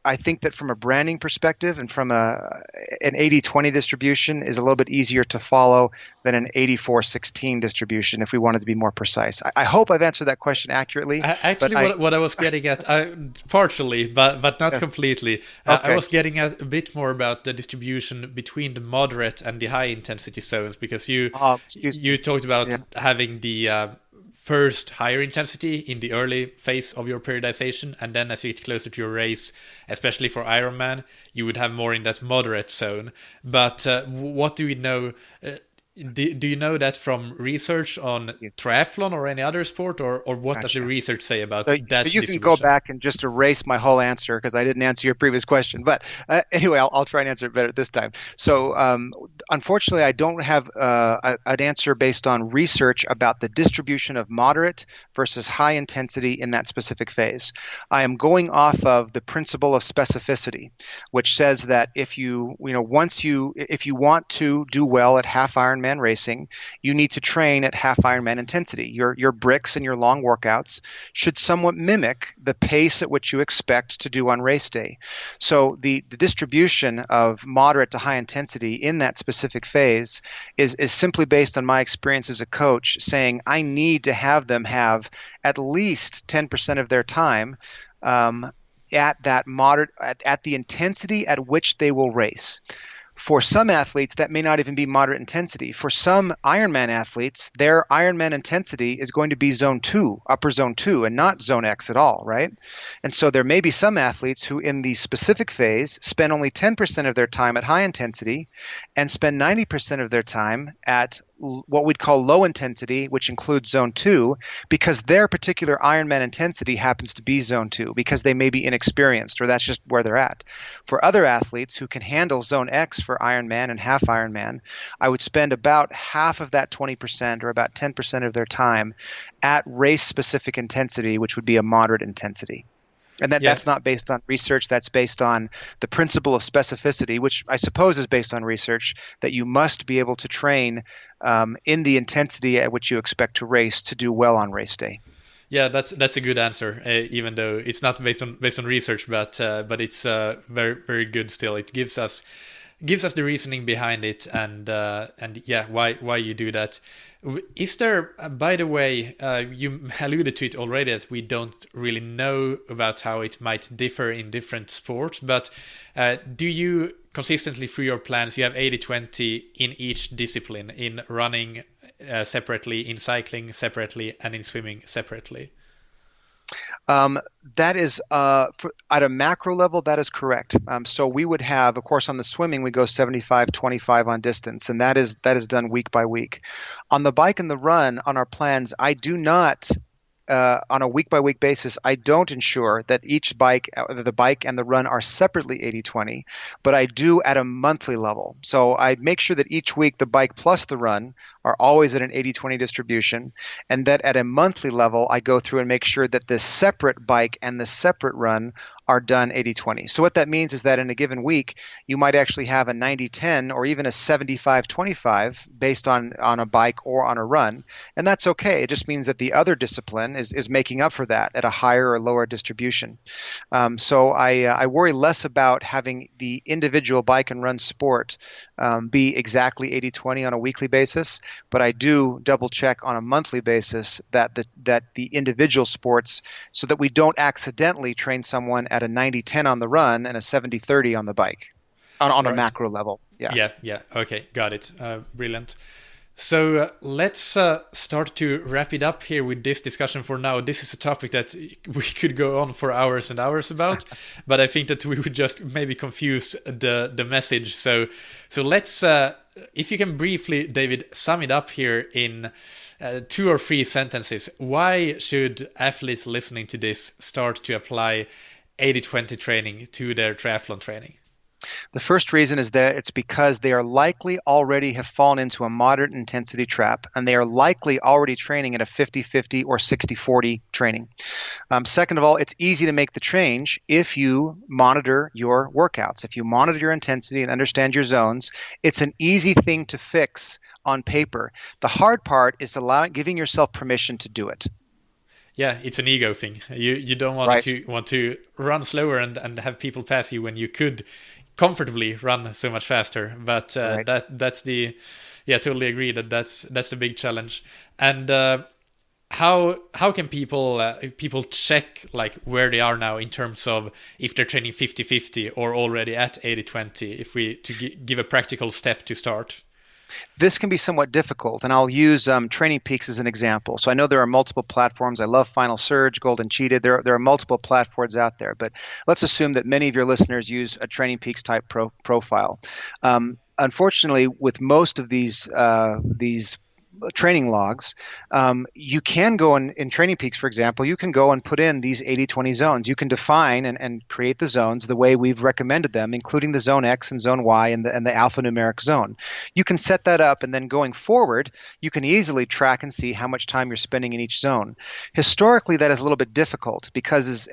I think that from a branding perspective and from an 80-20 distribution is a little bit easier to follow than an 84-16 distribution if we wanted to be more precise. I hope I've answered that question accurately. Actually, what I was getting at, partially, but not Yes. completely. I Okay. was getting at a bit more about the distribution between the moderate and the high intensity zones, because Excuse me. you talked about Yeah. having the first higher intensity in the early phase of your periodization, and then as you get closer to your race, especially for Ironman, you would have more in that moderate zone. But what do we know? Do you know that from research on Yeah. triathlon or any other sport, or what does the Gotcha. research say about So, that so you can distribution? go back and just erase my whole answer because I didn't answer your previous question. But anyway, I'll try and answer it better this time. So unfortunately, I don't have an answer based on research about the distribution of moderate versus high intensity in that specific phase. I am going off of the principle of specificity, which says that if you want to do well at half Ironman racing, you need to train at half Ironman intensity. Your bricks and your long workouts should somewhat mimic the pace at which you expect to do on race day. So the distribution of moderate to high intensity in that specific phase is simply based on my experience as a coach saying I need to have them have at least 10% of their time at that moderate at the intensity at which they will race. For some athletes, that may not even be moderate intensity. For some Ironman athletes, their Ironman intensity is going to be zone 2, upper zone 2, and not zone X at all, right? And so there may be some athletes who in the specific phase spend only 10% of their time at high intensity and spend 90% of their time at what we'd call low intensity, which includes zone 2, because their particular Ironman intensity happens to be zone 2, because they may be inexperienced or that's just where they're at. For other athletes who can handle zone X for Ironman and half Ironman, I would spend about half of that 20% or about 10% of their time at race-specific intensity, which would be a moderate intensity. And that's not based on research. That's based on the principle of specificity, which I suppose is based on research, that you must be able to train in the intensity at which you expect to race to do well on race day. Yeah, that's a good answer, even though it's not based on research, but it's very very good still. It gives us the reasoning behind it, and yeah, why you do that. Is there, by the way, you alluded to it already, that we don't really know about how it might differ in different sports, but do you consistently through your plans, you have 80-20 in each discipline, in running separately, in cycling separately, and in swimming separately? That is, at a macro level, that is correct. So we would have, of course, on the swimming, we go 75-25 on distance, and that is done week by week. On the bike and the run, on our plans, I do not, on a week-by-week basis, I don't ensure that each bike, the bike and the run are separately 80-20, but I do at a monthly level. So I make sure that each week the bike plus the run are always at an 80-20 distribution, and that at a monthly level, I go through and make sure that the separate bike and the separate run are done 80-20. So what that means is that in a given week, you might actually have a 90-10 or even a 75-25 based on a bike or on a run. And that's okay. It just means that the other discipline is making up for that at a higher or lower distribution. So I worry less about having the individual bike and run sport be exactly 80-20 on a weekly basis, but I do double check on a monthly basis that the individual sports, so that we don't accidentally train someone at a 90-10 on the run and a 70-30 on the bike on a macro level. Yeah. Okay, got it. Brilliant. So let's start to wrap it up here with this discussion for now. This is a topic that we could go on for hours and hours about, but I think that we would just maybe confuse the message. So let's, if you can briefly, David, sum it up here in 2 or 3 sentences. Why should athletes listening to this start to apply 80-20 training to their triathlon training? The first reason is that it's because they are likely already have fallen into a moderate intensity trap, and they are likely already training at a 50-50 or 60-40 training. Second of all, it's easy to make the change if you monitor your workouts. If you monitor your intensity and understand your zones, it's an easy thing to fix on paper. The hard part is giving yourself permission to do it. yeah, it's an ego thing. You don't Right. want to run slower and have people pass you when you could comfortably run so much faster. But Right. that's the yeah, totally agree that that's the big challenge. And how can people check like where they are now in terms of if they're training 50-50 or already at 80-20, if we to give a practical step to start? This can be somewhat difficult, and I'll use Training Peaks as an example. So I know there are multiple platforms. I love Final Surge, Golden Cheetah. There are multiple platforms out there, but let's assume that many of your listeners use a Training Peaks type profile. Unfortunately, with most of these training logs, you can go in Training Peaks, for example, you can go and put in these 80-20 zones. You can define and create the zones the way we've recommended them, including the zone X and zone Y and the alphanumeric zone. You can set that up, and then going forward, you can easily track and see how much time you're spending in each zone. Historically, that is a little bit difficult because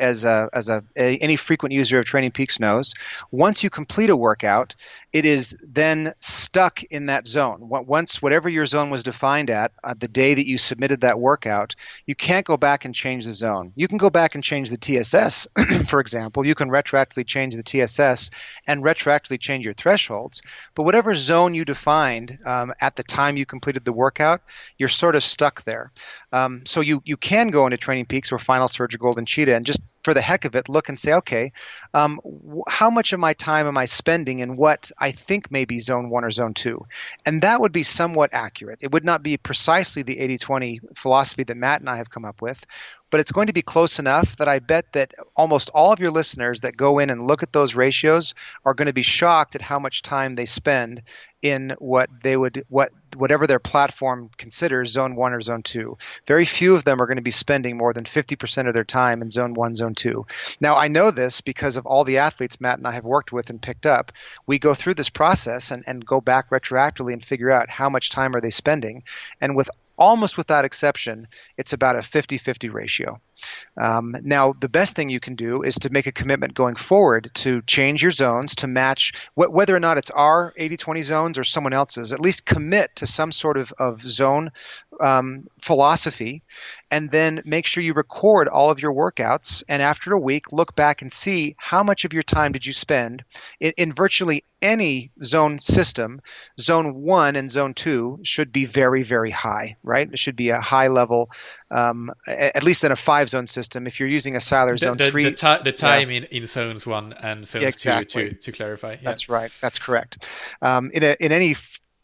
any frequent user of Training Peaks knows, once you complete a workout, it is then stuck in that zone. Once whatever your zone was defined at the day that you submitted that workout, you can't go back and change the zone. You can go back and change the TSS, for example. You can retroactively change the TSS and retroactively change your thresholds. But whatever zone you defined at the time you completed the workout, you're sort of stuck there. So you can go into Training Peaks or Final Surge or Golden Cheetah and just for the heck of it, look and say, okay, how much of my time am I spending in what I think may be zone 1 or zone 2? And that would be somewhat accurate. It would not be precisely the 80-20 philosophy that Matt and I have come up with, but it's going to be close enough that I bet that almost all of your listeners that go in and look at those ratios are going to be shocked at how much time they spend in whatever their platform considers zone 1 or zone 2. Very few of them are going to be spending more than 50% of their time in zone 1, zone 2. Now, I know this because of all the athletes Matt and I have worked with and picked up. We go through this process and go back retroactively and figure out how much time are they spending. And with almost without exception, it's about a 50-50 ratio. Now, the best thing you can do is to make a commitment going forward to change your zones to match whether or not it's our 80-20 zones or someone else's. At least commit to some sort of zone philosophy, and then make sure you record all of your workouts. And after a week, look back and see how much of your time did you spend in virtually any zone system. Zone 1 and zone 2 should be very, very high, right? It should be a high level, at least in a 5-zone system. If you're using a Siler zone 3, the time in zones 1 and zones exactly. 2 to clarify. Yeah. That's right. That's correct. In any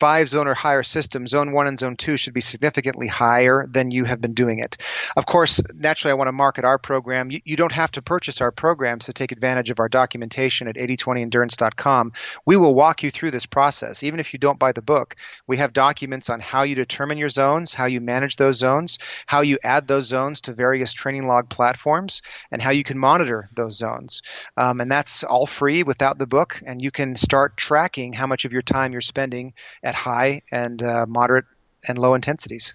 5-zone or higher system, zone 1 and zone 2 should be significantly higher than you have been doing it. Of course, naturally, I want to market our program. You don't have to purchase our programs to take advantage of our documentation at 8020endurance.com. We will walk you through this process. Even if you don't buy the book, we have documents on how you determine your zones, how you manage those zones, how you add those zones to various training log platforms, and how you can monitor those zones. And that's all free without the book, and you can start tracking how much of your time you're spending at high and moderate and low intensities.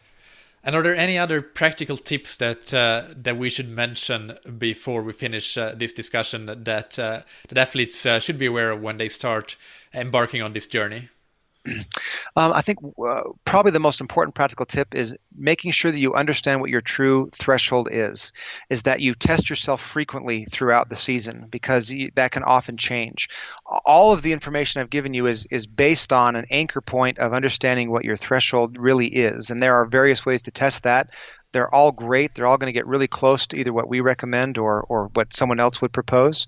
And are there any other practical tips that we should mention before we finish this discussion that athletes should be aware of when they start embarking on this journey? I think probably the most important practical tip is making sure that you understand what your true threshold is that you test yourself frequently throughout the season, because that can often change. All of the information I've given you is based on an anchor point of understanding what your threshold really is. And there are various ways to test that. They're all great. They're all going to get really close to either what we recommend or what someone else would propose.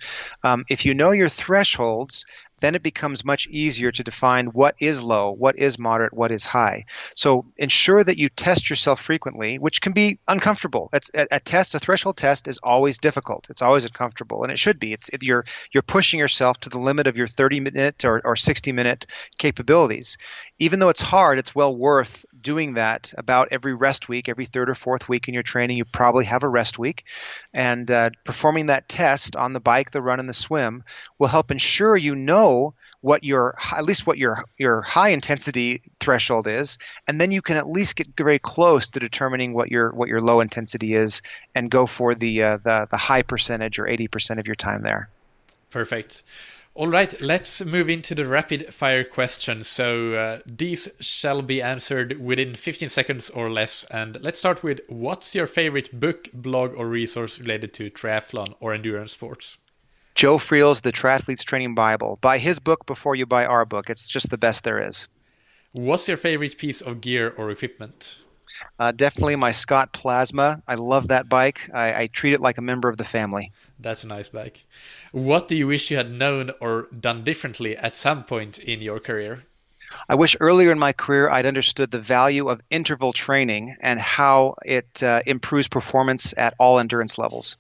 If you know your thresholds, then it becomes much easier to define what is low, what is moderate, what is high. So ensure that you test yourself frequently, which can be uncomfortable. A threshold test is always difficult. It's always uncomfortable, and it should be. You're pushing yourself to the limit of your 30-minute or 60-minute capabilities. Even though it's hard, it's well worth doing that about every rest week, every 3rd or 4th week in your training. You probably have a rest week, and performing that test on the bike, the run, and the swim will help ensure you know what your high intensity threshold is, and then you can at least get very close to determining what your low intensity is, and go for the high percentage or 80% of your time there. Perfect. All right, let's move into the rapid fire questions. So these shall be answered within 15 seconds or less. And let's start with, what's your favorite book, blog, or resource related to triathlon or endurance sports? Joe Friel's The Triathlete's Training Bible. Buy his book before you buy our book. It's just the best there is. What's your favorite piece of gear or equipment? Definitely my Scott Plasma. I love that bike. I treat it like a member of the family. That's a nice bike. What do you wish you had known or done differently at some point in your career? I wish earlier in my career I'd understood the value of interval training and how it improves performance at all endurance levels.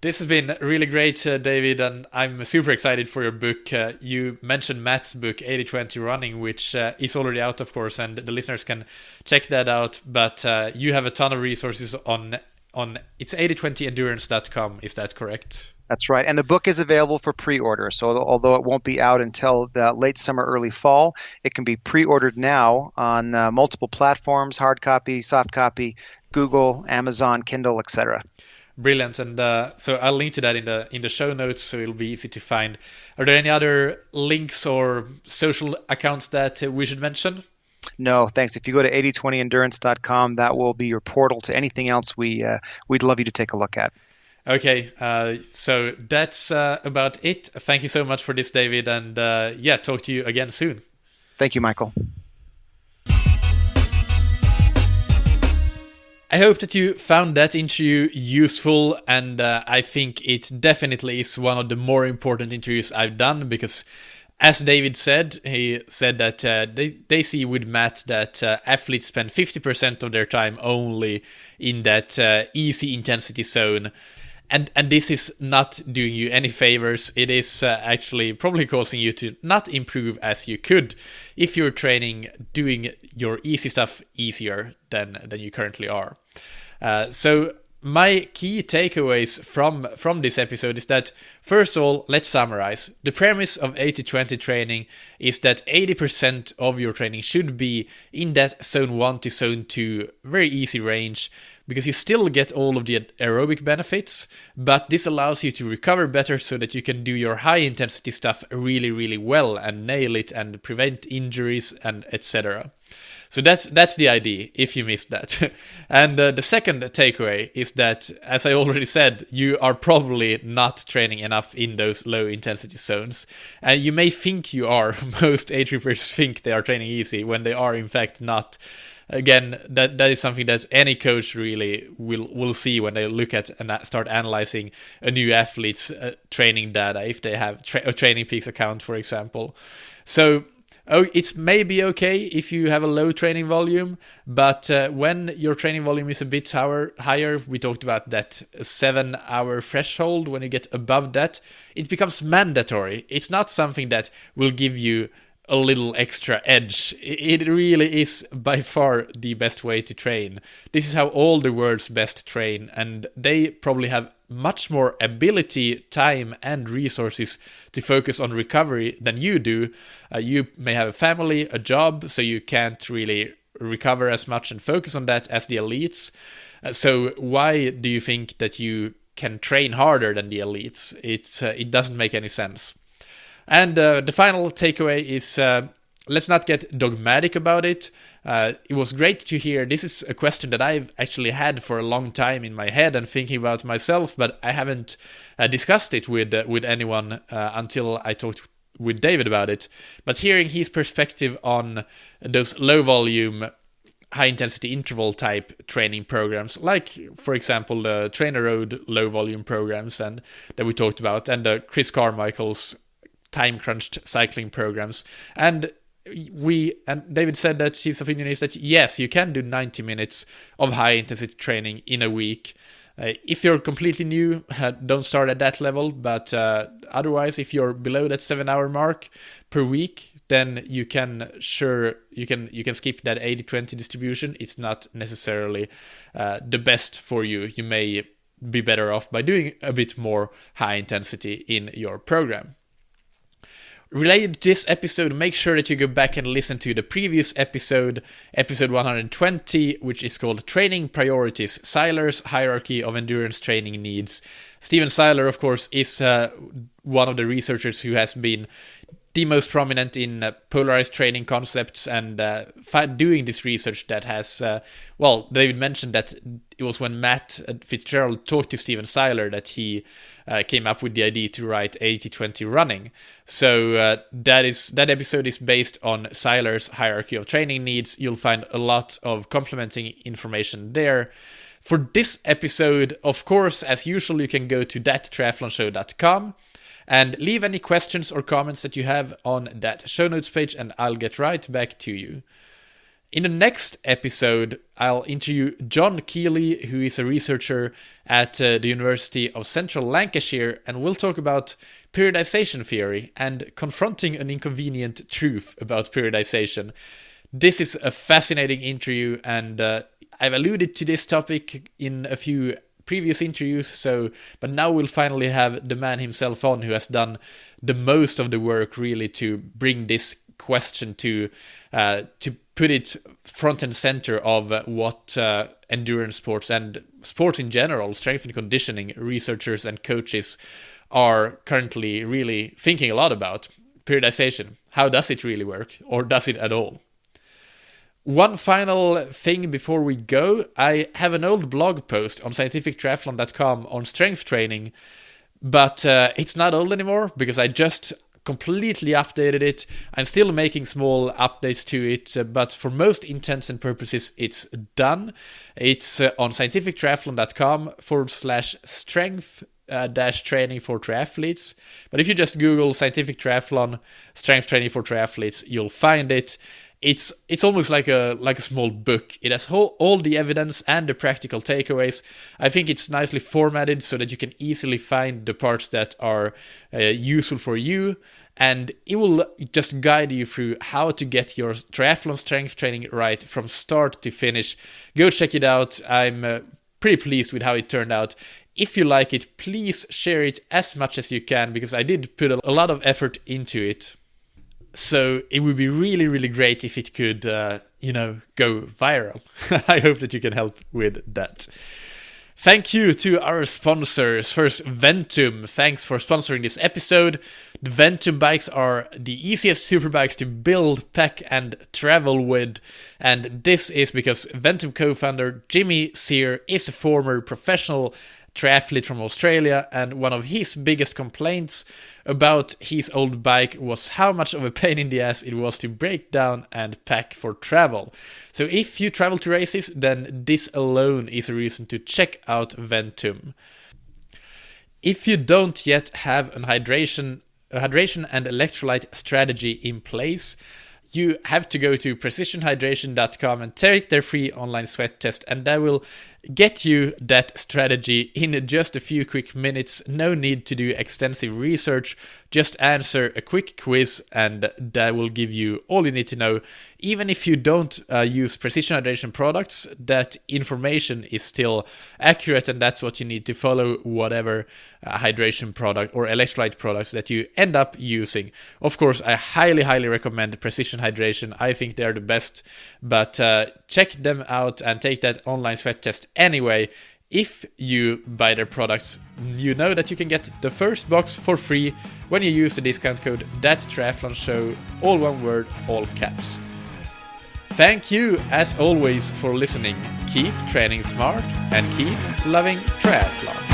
This has been really great, David, and I'm super excited for your book. You mentioned Matt's book, 80-20 Running, which is already out, of course, and the listeners can check that out. But you have a ton of resources on it's 8020endurance.com, is that correct? That's right. And the book is available for pre-order. So although it won't be out until the late summer, early fall, it can be pre-ordered now on multiple platforms, hard copy, soft copy, Google, Amazon, Kindle, etc. Brilliant. And so I'll link to that in the show notes, so it'll be easy to find. Are there any other links or social accounts that we should mention? No, thanks. If you go to 8020endurance.com, that will be your portal to anything else we'd love you to take a look at. Okay, so that's about it. Thank you so much for this, David, and talk to you again soon. Thank you, Michael. I hope that you found that interview useful, and I think it definitely is one of the more important interviews I've done, because as David said, he said that they see with Matt that athletes spend 50% of their time only in that easy intensity zone. And this is not doing you any favors. It is actually probably causing you to not improve as you could if you're doing your easy stuff easier than you currently are. So my key takeaways from this episode is that, first of all, let's summarize. The premise of 80-20 training is that 80% of your training should be in that zone 1 to zone 2 very easy range, because you still get all of the aerobic benefits, but this allows you to recover better so that you can do your high intensity stuff really, really well and nail it and prevent injuries and etc. So that's the idea, if you missed that. And the second takeaway is that, as I already said, you are probably not training enough in those low intensity zones. And you may think you are. Most A-trippers think they are training easy when they are in fact not. Again, that is something that any coach really will see when they look at and start analyzing a new athlete's training data, if they have a Training Peaks account, for example. So it's maybe okay if you have a low training volume, but when your training volume is a bit higher, we talked about that 7-hour threshold. When you get above that, it becomes mandatory. It's not something that will give you a little extra edge. It really is by far the best way to train. This is how all the world's best train, and they probably have much more ability, time, and resources to focus on recovery than you do. You may have a family, a job, so you can't really recover as much and focus on that as the elites. So why do you think that you can train harder than the elites? It doesn't make any sense. And the final takeaway is, let's not get dogmatic about it. It was great to hear. This is a question that I've actually had for a long time in my head and thinking about myself, but I haven't discussed it with anyone until I talked with David about it. But hearing his perspective on those low volume, high intensity interval type training programs, like for example the Trainer Road low volume programs and that we talked about, and Chris Carmichael's time crunched cycling programs. And David said that his opinion is that yes, you can do 90 minutes of high intensity training in a week. If you're completely new, don't start at that level, but otherwise, if you're below that 7-hour mark per week, then you can skip that 80-20 distribution. It's not necessarily the best for you. You may be better off by doing a bit more high intensity in your program. Related to this episode, make sure that you go back and listen to the previous episode 120, which is called Training Priorities, Seiler's Hierarchy of Endurance Training Needs. Steven Seiler, of course, is one of the researchers who has been the most prominent in polarized training concepts and doing this research that has, David mentioned that it was when Matt Fitzgerald talked to Steven Seiler that he came up with the idea to write 80-20 running. So that episode is based on Seiler's Hierarchy of Training Needs. You'll find a lot of complementing information there. For this episode, of course, as usual, you can go to thattriathlonshow.com and leave any questions or comments that you have on that show notes page, and I'll get right back to you. In the next episode, I'll interview John Keeley, who is a researcher at the University of Central Lancashire, and we'll talk about periodization theory and confronting an inconvenient truth about periodization. This is a fascinating interview, and I've alluded to this topic in a few previous interviews, but now we'll finally have the man himself on, who has done the most of the work really to bring this question to put it front and center of what endurance sports and sports in general, strength and conditioning researchers and coaches are currently really thinking a lot about. Periodization. How does it really work, or does it at all? One final thing before we go, I have an old blog post on scientifictriathlon.com on strength training, but it's not old anymore because I just completely updated it. I'm still making small updates to it, but for most intents and purposes, it's done. It's on scientifictriathlon.com/strength training for triathletes. But if you just Google scientific triathlon strength training for triathletes, you'll find it. It's almost like a small book. It has all the evidence and the practical takeaways. I think it's nicely formatted so that you can easily find the parts that are useful for you, and it will just guide you through how to get your triathlon strength training right from start to finish. Go check it out. I'm pretty pleased with how it turned out. If you like it, please share it as much as you can, because I did put a lot of effort into it. So it would be really, really great if it could, go viral. I hope that you can help with that. Thank you to our sponsors. First, Ventum. Thanks for sponsoring this episode. The Ventum bikes are the easiest superbikes to build, pack, and travel with. And this is because Ventum co-founder Jimmy Sear is a former professional triathlete from Australia, and one of his biggest complaints about his old bike was how much of a pain in the ass it was to break down and pack for travel. So if you travel to races, then this alone is a reason to check out Ventum. If you don't yet have a hydration and electrolyte strategy in place, you have to go to precisionhydration.com and take their free online sweat test, and that will get you that strategy in just a few quick minutes. No need to do extensive research, just answer a quick quiz and that will give you all you need to know. Even if you don't use precision hydration products, that information is still accurate, and that's what you need to follow, whatever hydration product or electrolyte products that you end up using. Of course, I highly recommend Precision Hydration. I think they're the best, but check them out and take that online sweat test anyway. If you buy their products, you know that you can get the first box for free when you use the discount code ThatTriathlonShow, all one word, all caps. Thank you, as always, for listening. Keep training smart and keep loving triathlon.